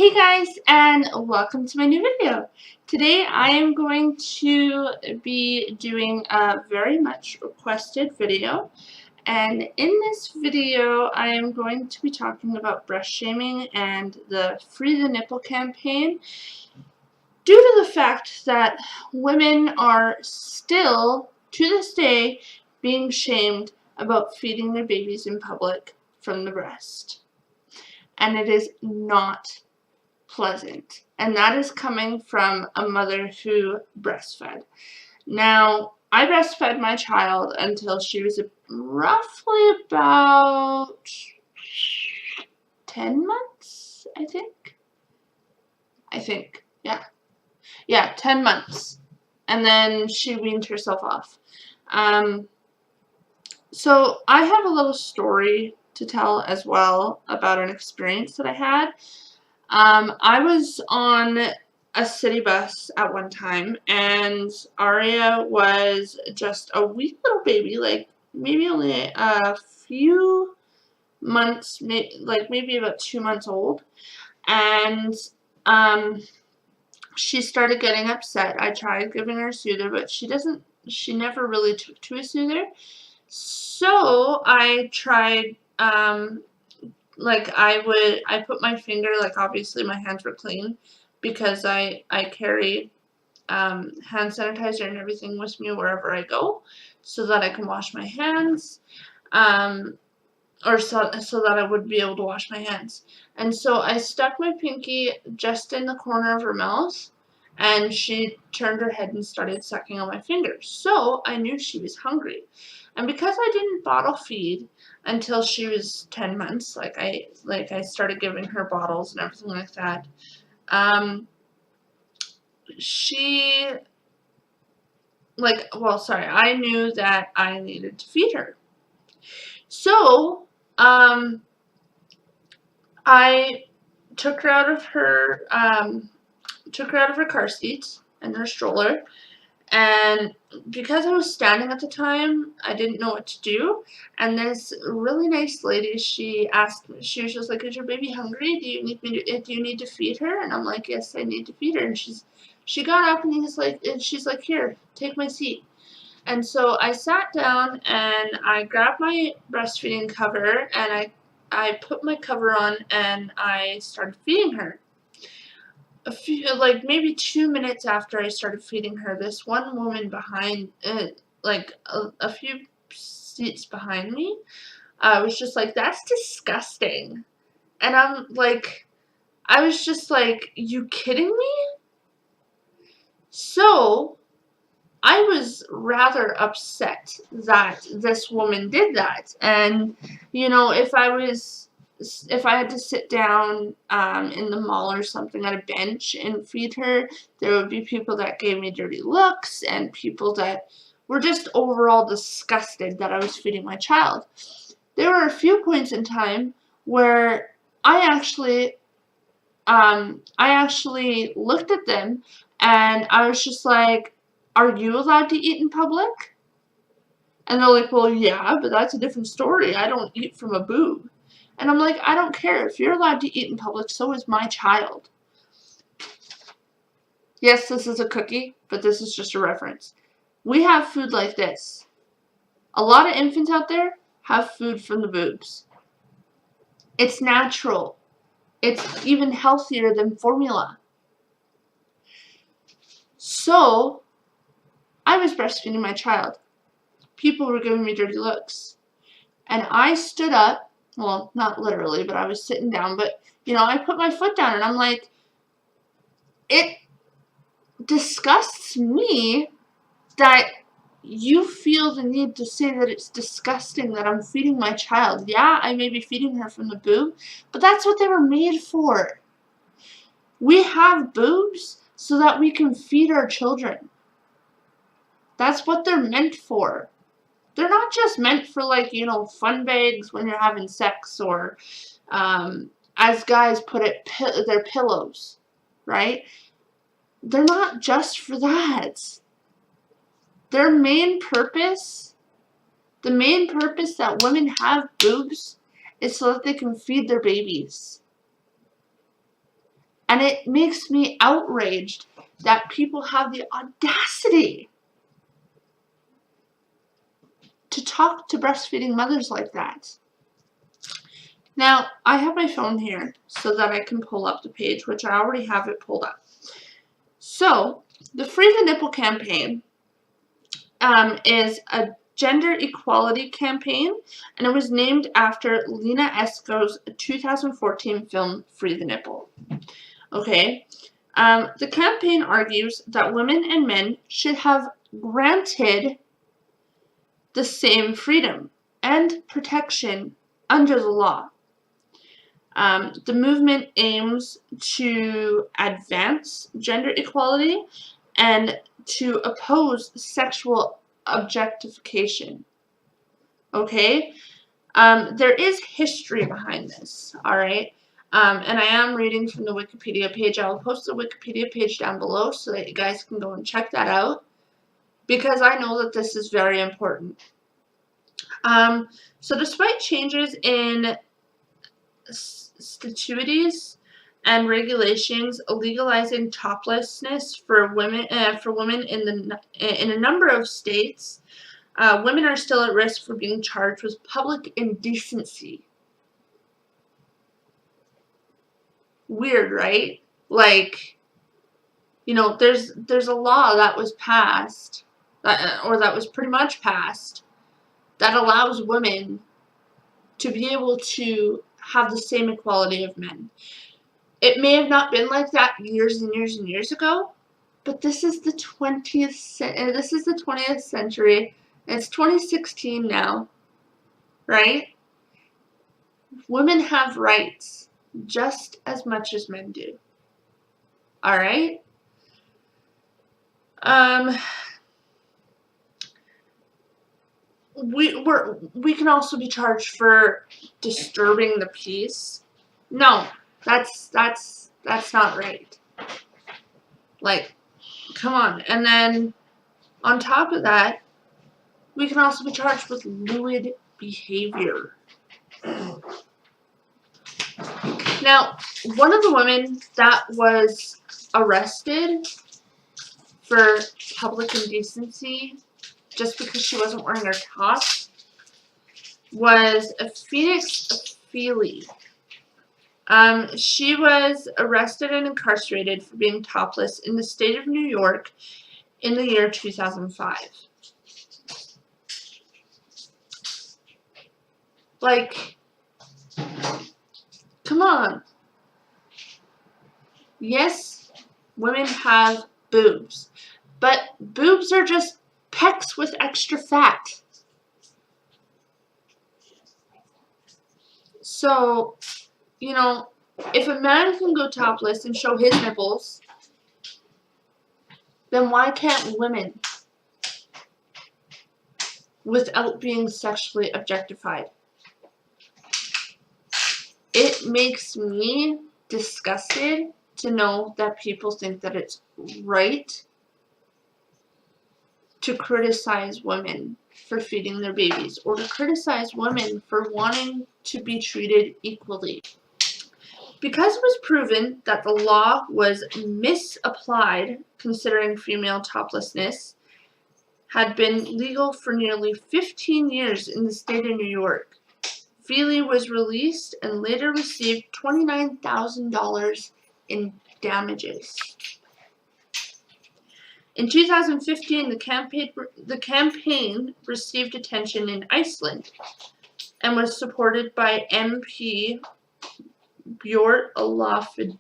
Hey guys, and welcome to my new video. Today I am going to be doing a very much requested video, and in this video I am going to be talking about breast shaming and the Free the Nipple campaign, due to the fact that women are still, to this day, being shamed about feeding their babies in public from the breast. And it is not pleasant, and that is coming from a mother who breastfed. Now, I breastfed my child until she was roughly about 10 months, I think, yeah, 10 months, and then she weaned herself off. So I have a little story to tell as well about an experience that I had. I was on a city bus at one time, and Aria was just a wee little baby, like maybe only a few months, maybe about 2 months old, and she started getting upset. I tried giving her a soother, but she never really took to a soother. So I tried, I put my finger, obviously my hands were clean because I carry hand sanitizer and everything with me wherever I go, so that I can wash my hands, or so that I would be able to wash my hands. And so I stuck my pinky just in the corner of her mouth, and she turned her head and started sucking on my fingers. So I knew she was hungry. And because I didn't bottle feed until she was 10 months, I started giving her bottles and everything like that, I knew that I needed to feed her. So, I took her out of her car seat and her stroller, and because I was standing at the time, I didn't know what to do. And this really nice lady, she was just like, "Is your baby hungry? Do you need to feed her?" And I'm like, "Yes, I need to feed her." And she got up and she's like, "Here, take my seat." And so I sat down and I grabbed my breastfeeding cover and I put my cover on and I started feeding her. Maybe 2 minutes after I started feeding her, this one woman behind, a few seats behind me, was just like, "That's disgusting." And I was just like, "You kidding me?" So I was rather upset that this woman did that. And, if I had to sit down in the mall or something at a bench and feed her, there would be people that gave me dirty looks and people that were just overall disgusted that I was feeding my child. There were a few points in time where I actually looked at them and I was just like, "Are you allowed to eat in public?" And they're like, "Well, yeah, but that's a different story. I don't eat from a boob." And I'm like, "I don't care. If you're allowed to eat in public, so is my child." Yes, this is a cookie, but this is just a reference. We have food like this. A lot of infants out there have food from the boobs. It's natural. It's even healthier than formula. So, I was breastfeeding my child. People were giving me dirty looks. And I stood up, well, not literally, but I was sitting down, but, I put my foot down and I'm like, it disgusts me that you feel the need to say that it's disgusting that I'm feeding my child. Yeah, I may be feeding her from the boob, but that's what they were made for. We have boobs so that we can feed our children. That's what they're meant for. They're not just meant for, fun bags when you're having sex or, as guys put it, their pillows, right? They're not just for that. The main purpose that women have boobs is so that they can feed their babies. And it makes me outraged that people have the audacity to talk to breastfeeding mothers like that. Now, I have my phone here so that I can pull up the page, which I already have it pulled up. So, the Free the Nipple campaign is a gender equality campaign, and it was named after Lena Esco's 2014 film, Free the Nipple. Okay? The campaign argues that women and men should have granted the same freedom and protection under the law. The movement aims to advance gender equality and to oppose sexual objectification. Okay? There is history behind this, alright? And I am reading from the Wikipedia page. I will post the Wikipedia page down below so that you guys can go and check that out, because I know that this is very important. So despite changes in statutes and regulations legalizing toplessness for women in a number of states, women are still at risk for being charged with public indecency. Weird, right? Like, you know, there's a law that was passed, that was pretty much passed, that allows women to be able to have the same equality of men. It may have not been like that years and years and years ago, but this is the 20th century. It's 2016 now, right? Women have rights just as much as men do. All right? We can also be charged for disturbing the peace. No, that's not right. Like, come on. And then on top of that, we can also be charged with lewd behavior. Now, one of the women that was arrested for public indecency just because she wasn't wearing her top was Phoenix Feely. She was arrested and incarcerated for being topless in the state of New York in the year 2005. Like, come on. Yes, women have boobs, but boobs are just pecs with extra fat. So, you know, if a man can go topless and show his nipples, then why can't women without being sexually objectified? It makes me disgusted to know that people think that it's right to criticize women for feeding their babies, or to criticize women for wanting to be treated equally. Because it was proven that the law was misapplied, considering female toplessness had been legal for nearly 15 years in the state of New York, Feely was released and later received $29,000 in damages. In 2015, the campaign received attention in Iceland and was supported by MP Bjort Olafsdóttir,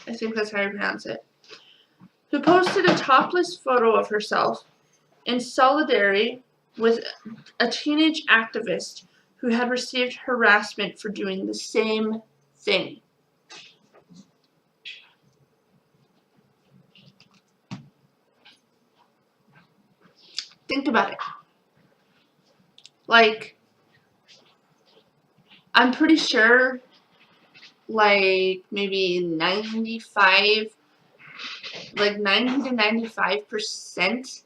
I think that's how you pronounce it, who posted a topless photo of herself in solidarity with a teenage activist who had received harassment for doing the same thing. Think about it. Like, I'm pretty sure, like, maybe 90 to 95%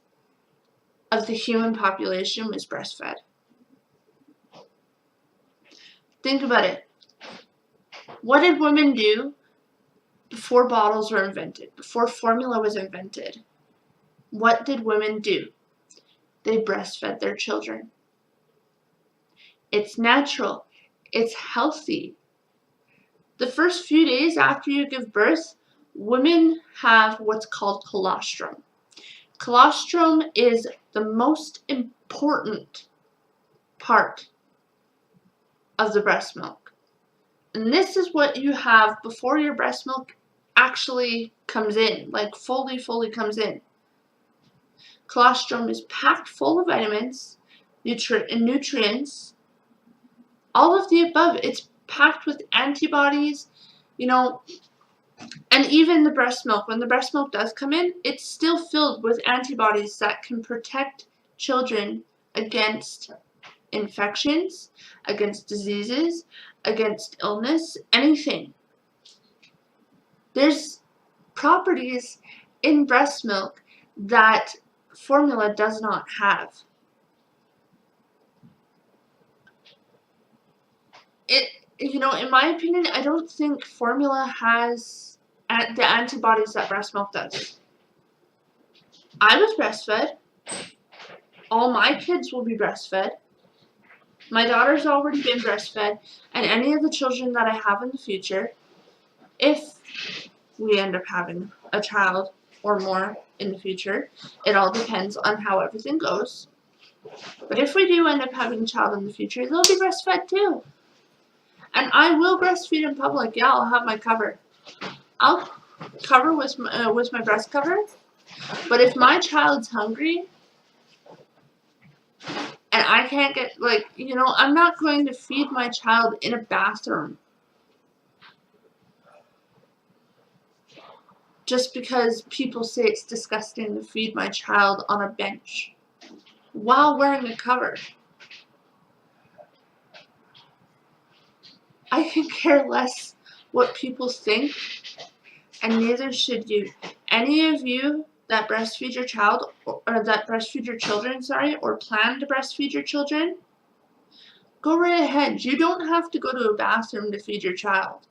of the human population was breastfed. Think about it. What did women do before bottles were invented, before formula was invented? What did women do? They breastfed their children. It's natural. It's healthy. The first few days after you give birth, women have what's called colostrum. Colostrum is the most important part of the breast milk. And this is what you have before your breast milk actually comes in, like fully comes in. Colostrum is packed full of vitamins, nutrients, all of the above. It's packed with antibodies, and even the breast milk, when the breast milk does come in, it's still filled with antibodies that can protect children against infections, against diseases, against illness, anything. There's properties in breast milk that formula does not have. In my opinion, I don't think formula has the antibodies that breast milk does. I was breastfed. All my kids will be breastfed. My daughter's already been breastfed, and any of the children that I have in the future, if we end up having a child or more in the future, it all depends on how everything goes. But if we do end up having a child in the future, they'll be breastfed too. And I will breastfeed in public. Yeah, I'll have my cover. I'll cover with my breast cover. But if my child's hungry and I can't get, I'm not going to feed my child in a bathroom just because people say it's disgusting to feed my child on a bench while wearing a cover. I can care less what people think, and neither should you. Any of you that breastfeed your child, or that breastfeed your children, or plan to breastfeed your children, go right ahead. You don't have to go to a bathroom to feed your child.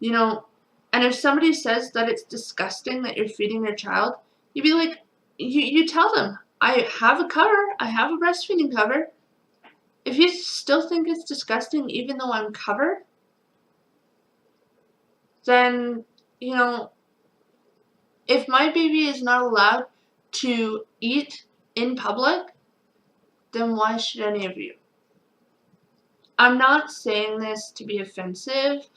And if somebody says that it's disgusting that you're feeding your child, you'd be like, you tell them, I have a cover, I have a breastfeeding cover. If you still think it's disgusting even though I'm covered, then, if my baby is not allowed to eat in public, then why should any of you? I'm not saying this to be offensive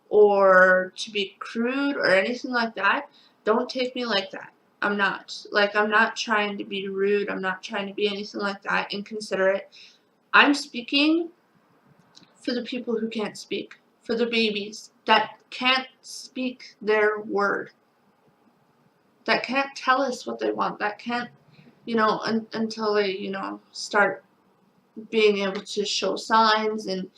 or to be crude or anything like that. Don't take me like that. I'm not. I'm not trying to be rude. I'm not trying to be anything like that, inconsiderate. I'm speaking for the people who can't speak, for the babies that can't speak their word, that can't tell us what they want, that can't, until they, start being able to show signs and,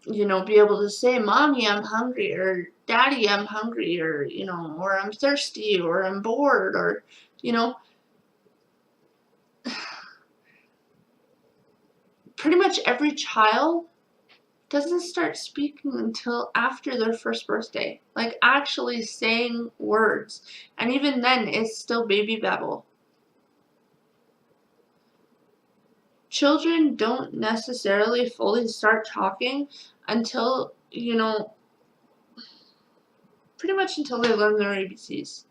be able to say, Mommy, I'm hungry, or Daddy, I'm hungry, or, or I'm thirsty, or I'm bored, or, pretty much every child doesn't start speaking until after their first birthday, actually saying words, and even then, it's still baby babble. Children don't necessarily fully start talking until, pretty much until they learn their ABCs.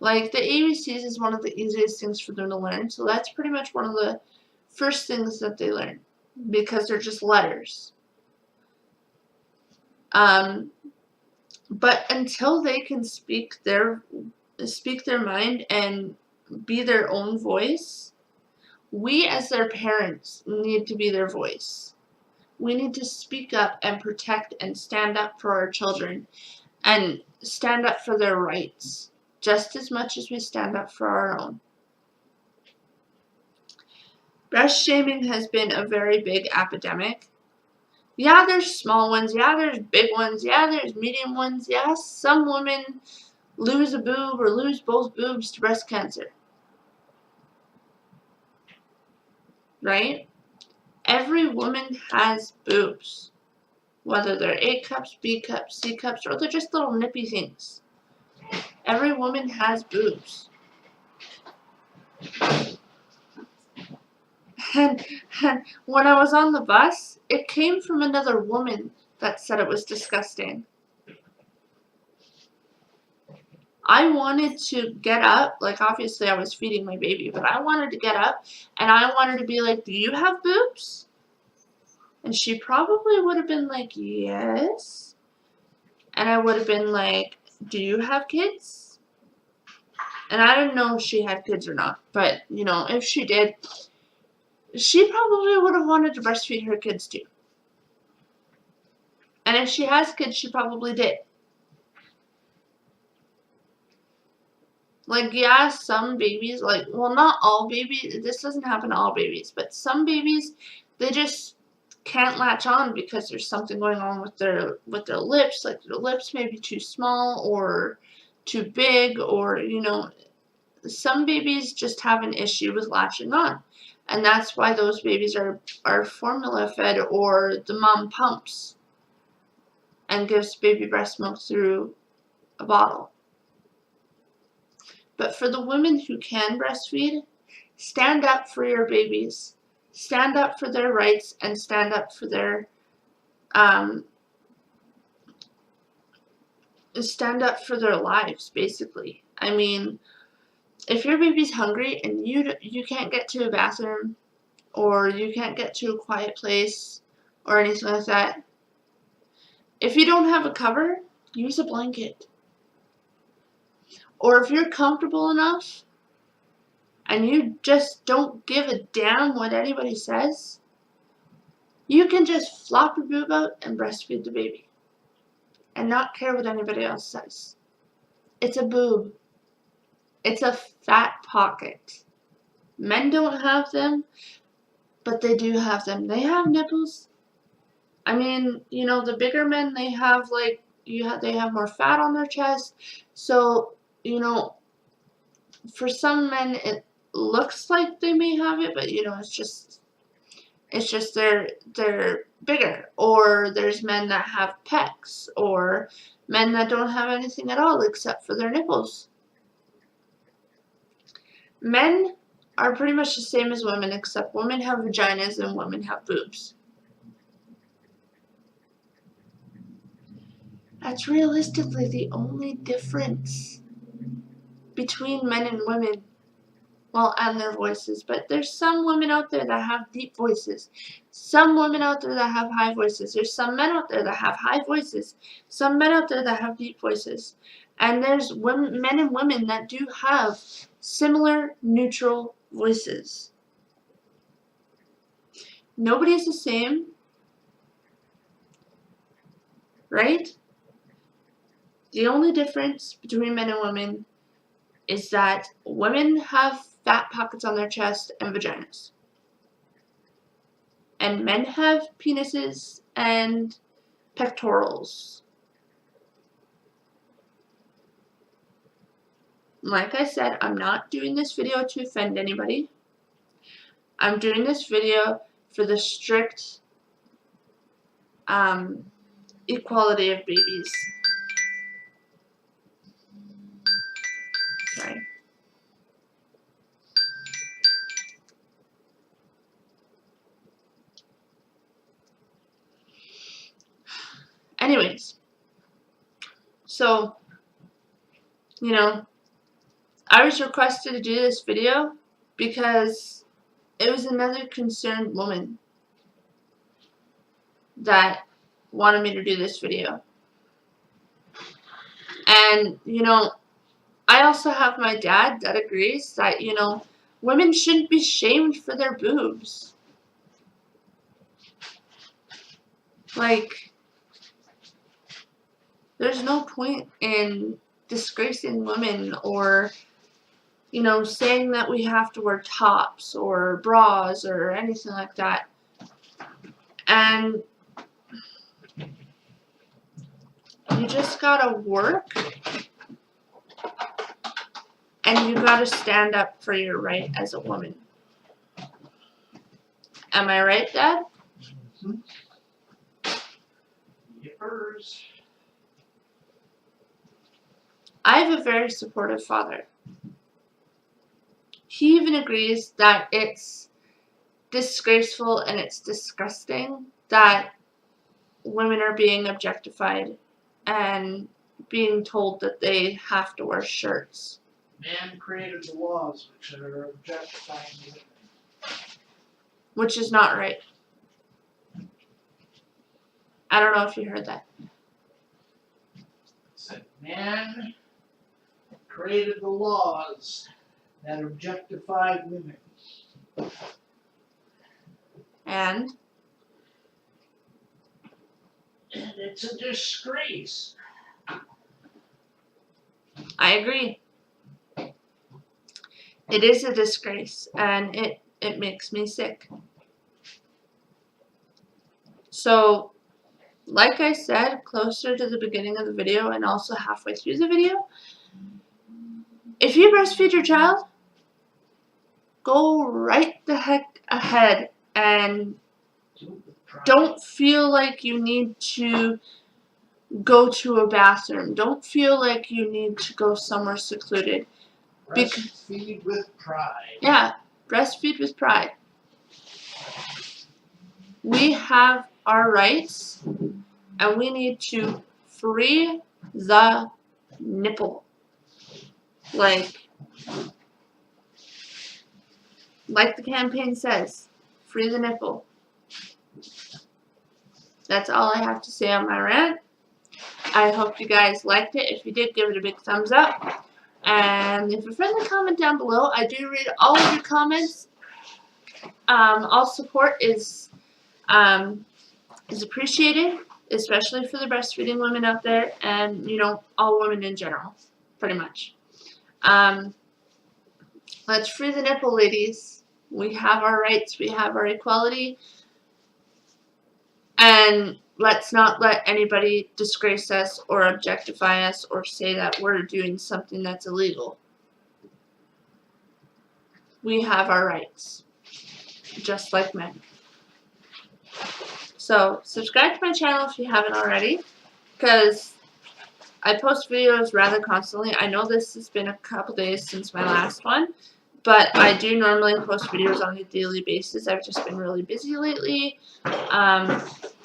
The ABCs is one of the easiest things for them to learn, so that's pretty much one of the first things that they learn, because they're just letters. But until they can speak their mind and be their own voice, we as their parents need to be their voice. We need to speak up and protect and stand up for our children and stand up for their rights just as much as we stand up for our own. Breast shaming has been a very big epidemic. Yeah, there's small ones. Yeah, there's big ones. Yeah, there's medium ones. Yeah, some women lose a boob or lose both boobs to breast cancer. right? Every woman has boobs, whether they're A cups, B cups, C cups, or they're just little nippy things. Every woman has boobs. And when I was on the bus, it came from another woman that said it was disgusting. I wanted to get up, like obviously I was feeding my baby, but I wanted to get up and I wanted to be like, do you have boobs? And she probably would have been like, yes. And I would have been like, do you have kids? And I didn't know if she had kids or not, but you know, if she did, she probably would have wanted to breastfeed her kids too. And if she has kids, she probably did. Like, yeah, some babies, like, well, not all babies, this doesn't happen to all babies, but some babies, they just can't latch on because there's something going on with their lips, like their lips may be too small or too big, or, you know, some babies just have an issue with latching on. And that's why those babies are formula fed, or the mom pumps and gives baby breast milk through a bottle. But for the women who can breastfeed, stand up for your babies. Stand up for their rights and stand up for their lives, basically. I mean, if your baby's hungry and you can't get to a bathroom, or you can't get to a quiet place or anything like that, if you don't have a cover, use a blanket. Or if you're comfortable enough and you just don't give a damn what anybody says, you can just flop your boob out and breastfeed the baby and not care what anybody else says. It's a boob. It's a fat pocket. Men don't have them, but they do have them. They have nipples. I mean, you know, the bigger men, they have like, they have more fat on their chest. So, you know, for some men it looks like they may have it, but you know, it's just they're bigger. Or there's men that have pecs, or men that don't have anything at all except for their nipples. Men are pretty much the same as women, except women have vaginas and women have boobs. That's realistically the only difference between men and women. Well, and their voices. But there's some women out there that have deep voices. Some women out there that have high voices. There's some men out there that have high voices. Some men out there that have deep voices. And there's men and women that do have similar neutral voices. Nobody's the same, right? The only difference between men and women is that women have fat pockets on their chest and vaginas. And men have penises and pectorals. Like I said, I'm not doing this video to offend anybody. I'm doing this video for the strict equality of babies. Sorry. Anyways, so, you know, I was requested to do this video because it was another concerned woman that wanted me to do this video. And, you know, I also have my dad that agrees that, you know, women shouldn't be shamed for their boobs. Like, there's no point in disgracing women, or, you know, saying that we have to wear tops or bras or anything like that. And you just gotta work, and you gotta stand up for your right as a woman. Am I right, Dad? Mm-hmm. Yippers. I have a very supportive father. He even agrees that it's disgraceful and it's disgusting that women are being objectified and being told that they have to wear shirts. Man created the laws which are objectifying women. Which is not right. I don't know if you heard that. Said man created the laws that objectified women. And it's a disgrace. I agree. It is a disgrace, and it makes me sick. So, like I said, closer to the beginning of the video and also halfway through the video, if you breastfeed your child, go right the heck ahead and don't feel like you need to go to a bathroom. Don't feel like you need to go somewhere secluded. Breastfeed with pride. Yeah, breastfeed with pride. We have our rights, and we need to free the nipple. Like the campaign says, free the nipple. That's all I have to say on my rant. I hope you guys liked it. If you did, give it a big thumbs up. And leave a friendly comment down below. I do read all of your comments. All support is appreciated, especially for the breastfeeding women out there, and all women in general, pretty much. Let's free the nipple, ladies. We have our rights. We have our equality. And let's not let anybody disgrace us or objectify us or say that we're doing something that's illegal. We have our rights, just like men. So, subscribe to my channel if you haven't already, because I post videos rather constantly. I know this has been a couple days since my last one, but I do normally post videos on a daily basis. I've just been really busy lately.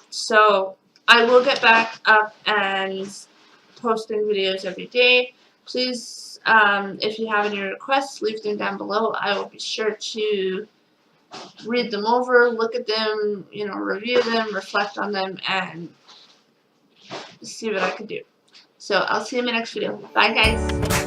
So I will get back up and posting videos every day. Please, if you have any requests, leave them down below. I will be sure to read them over, look at them, review them, reflect on them, and see what I can do. So I'll see you in my next video. Bye, guys.